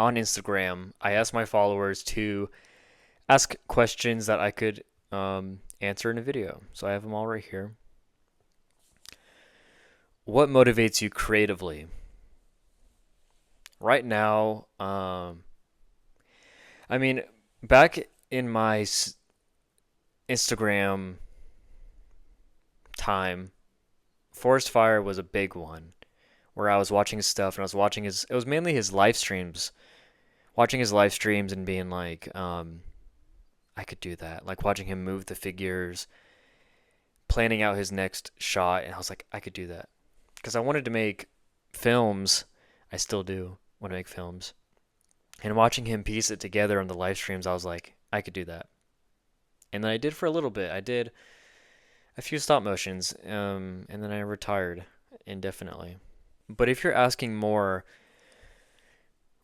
on Instagram, I asked my followers to ask questions that I could answer in a video. So I have them all right here. What motivates you creatively? Right now, I mean, back in my Instagram time, Forest Fire was a big one where I was watching his stuff and I was watching it was mainly his live streams, watching his live streams and being like, I could do that. Like watching him move the figures, planning out his next shot, and I was like, I could do that. Because I wanted to make films. I still do want to make films. And watching him piece it together on the live streams, I was like, I could do that. And then I did for a little bit. I did a few stop motions, and then I retired indefinitely. But if you're asking more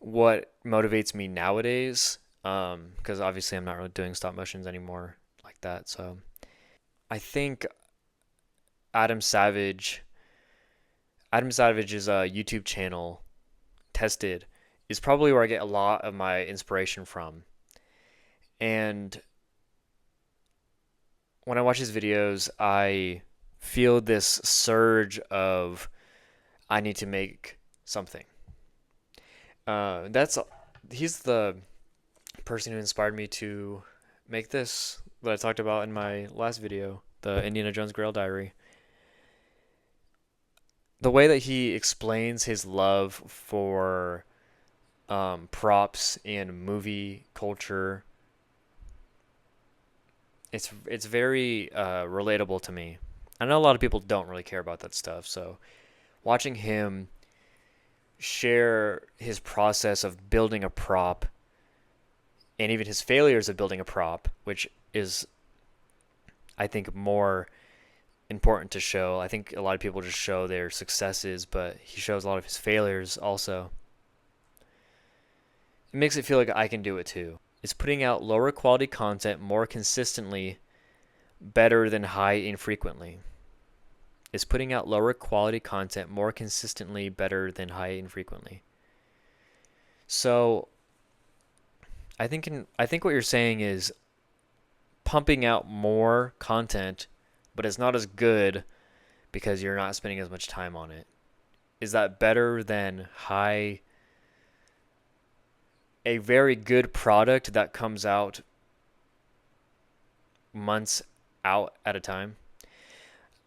what motivates me nowadays, because obviously I'm not really doing stop motions anymore like that, so I think Adam Savage, Adam Savage's YouTube channel, Tested, is probably where I get a lot of my inspiration from. And when I watch his videos, I feel this surge of I need to make something. That's He's the person who inspired me to make this that I talked about in my last video, the Indiana Jones Grail Diary. The way that he explains his love for props and movie culture, it's very relatable to me. I know a lot of people don't really care about that stuff, so watching him share his process of building a prop and even his failures of building a prop, which is, I think, more important to show. I think a lot of people just show their successes, but he shows a lot of his failures also. It makes it feel like I can do it too. Is putting out lower quality content more consistently better than high infrequently? Is putting out lower quality content more consistently better than high infrequently? So I think what you're saying is pumping out more content, but it's not as good because you're not spending as much time on it. Is that better than a very good product that comes out months out at a time?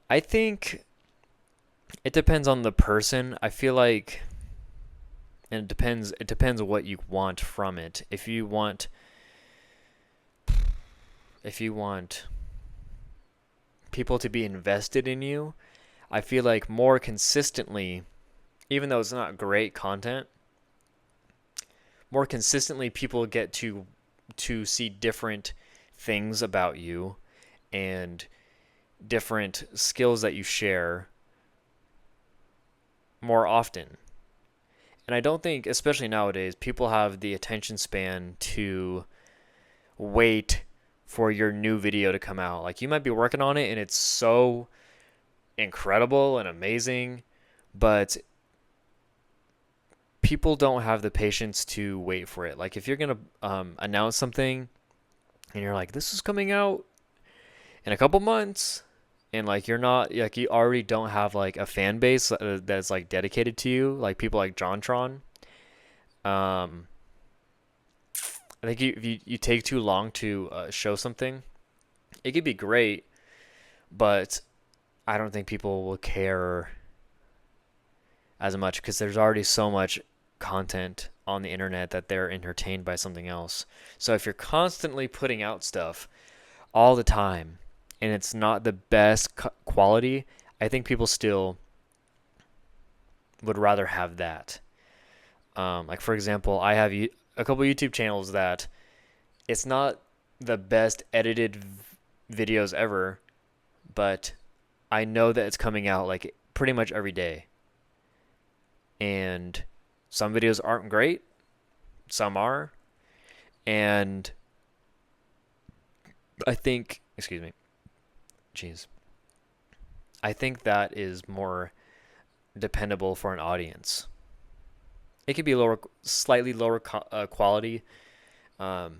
I think it depends on the person. I feel like, and it depends what you want from it. If you want people to be invested in you, I feel like more consistently, even though it's not great content, more consistently people get to see different things about you and different skills that you share more often. And I don't think, especially nowadays, people have the attention span to wait for your new video to come out. Like you might be working on it and it's so incredible and amazing, but people don't have the patience to wait for it. Like if you're gonna announce something and you're like, this is coming out in a couple months, and like you're not like you already don't have like a fan base that's like dedicated to you, like people like JonTron. Um, I think if you take too long to show something, it could be great, but I don't think people will care as much because there's already so much content on the internet that they're entertained by something else. So if you're constantly putting out stuff all the time and it's not the best quality, I think people still would rather have that. Like for example, I have a couple YouTube channels that it's not the best edited videos ever, but I know that it's coming out like pretty much every day. And some videos aren't great, some are, and I think, excuse me, jeez, I think that is more dependable for an audience. It could be lower, slightly lower quality, um,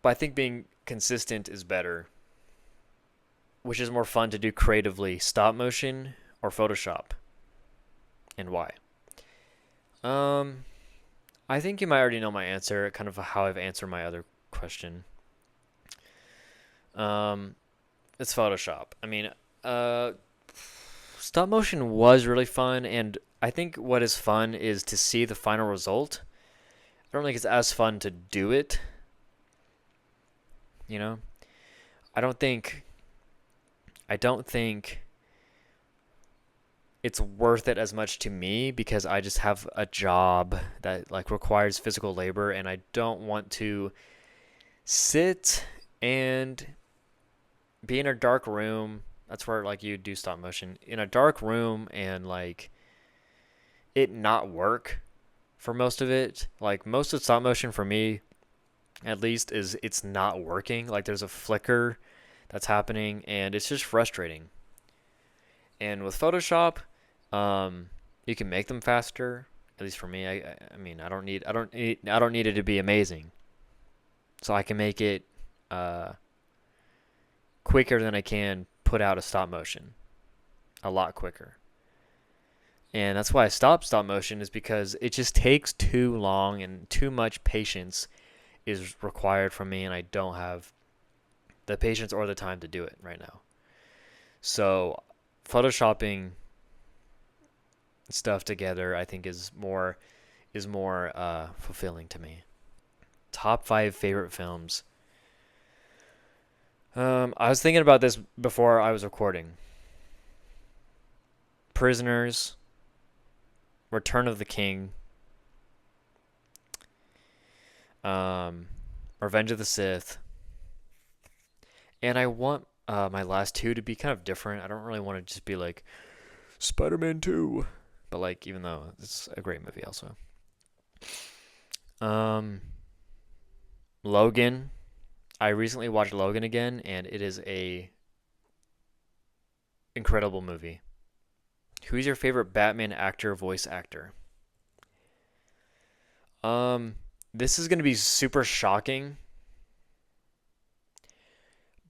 but I think being consistent is better. Which is more fun to do creatively, stop motion or Photoshop, and why? Um, I think you might already know my answer, kind of how I've answered my other question. Um, it's Photoshop. I mean, uh, stop motion was really fun, and I think what is fun is to see the final result. I don't think it's as fun to do it, you know? I don't think I don't think it's worth it as much to me because I just have a job that like requires physical labor and I don't want to sit and be in a dark room. That's where like you do stop motion in a dark room and like it not work for most of it. Like most of stop motion for me at least is it's not working. Like there's a flicker that's happening and it's just frustrating. And with Photoshop, um, you can make them faster. At least for me, I mean, I don't need it to be amazing. So I can make it uh, quicker than I can put out a stop motion, a lot quicker. And that's why I stopped stop motion is because it just takes too long and too much patience is required from me, and I don't have the patience or the time to do it right now. So, photoshopping stuff together, I think, is more fulfilling to me. Top five favorite films. I was thinking about this before I was recording. Prisoners, Return of the King, um, Revenge of the Sith, and I want my last two to be kind of different. I don't really want to just be like Spider-Man 2, but like even though it's a great movie also. Um, Logan. I recently watched Logan again, and it is a incredible movie. Who's your favorite Batman actor, voice actor? Um, this is gonna be super shocking,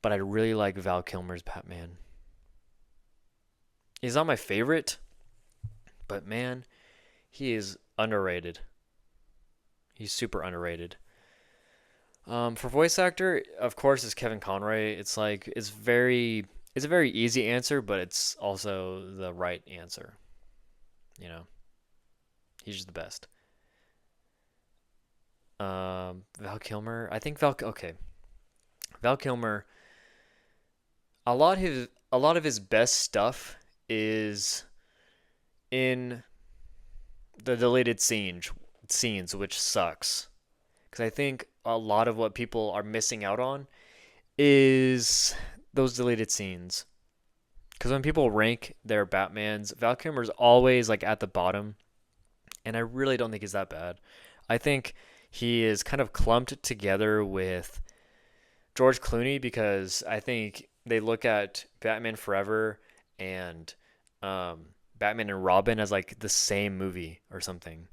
but I really like Val Kilmer's Batman. He's not my favorite, but man, he is underrated. He's super underrated. For voice actor, of course, it's Kevin Conroy. It's a very easy answer, but it's also the right answer. You know, he's just the best. Val Kilmer, I think okay, Val Kilmer. A lot of his best stuff is in the deleted scenes, which sucks. Because I think a lot of what people are missing out on is those deleted scenes. Because when people rank their Batmans, Val Kilmer's always like at the bottom, and I really don't think he's that bad. I think he is kind of clumped together with George Clooney because I think they look at Batman Forever and Batman and Robin as like the same movie or something.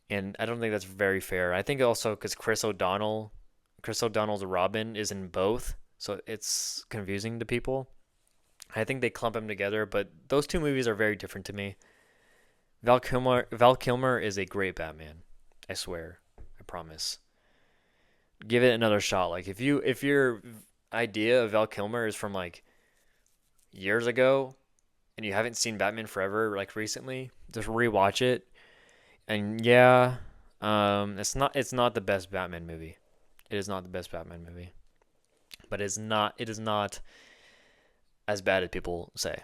And I don't think that's very fair. I think also because Chris O'Donnell's Robin is in both, so it's confusing to people. I think they clump them together, but those two movies are very different to me. Val Kilmer is a great Batman. I swear. I promise. Give it another shot. Like if your idea of Val Kilmer is from like years ago and you haven't seen Batman Forever like recently, just rewatch it. And yeah, it's not the best Batman movie. It is not the best Batman movie. But it is not as bad as people say.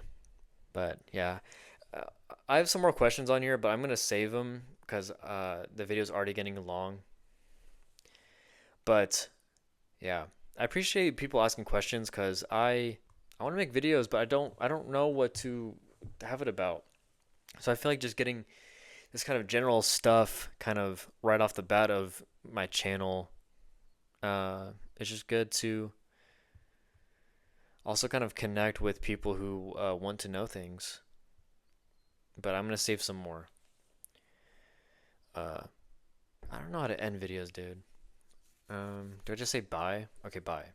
But yeah, uh, I have some more questions on here, but I'm gonna save them because the video is already getting long. But yeah, I appreciate people asking questions because I want to make videos, but I don't know what to have it about. So I feel like just getting this kind of general stuff kind of right off the bat of my channel, it's just good to also kind of connect with people who want to know things. But I'm gonna save some more. I don't know how to end videos, dude. Do I just say bye? Okay, bye.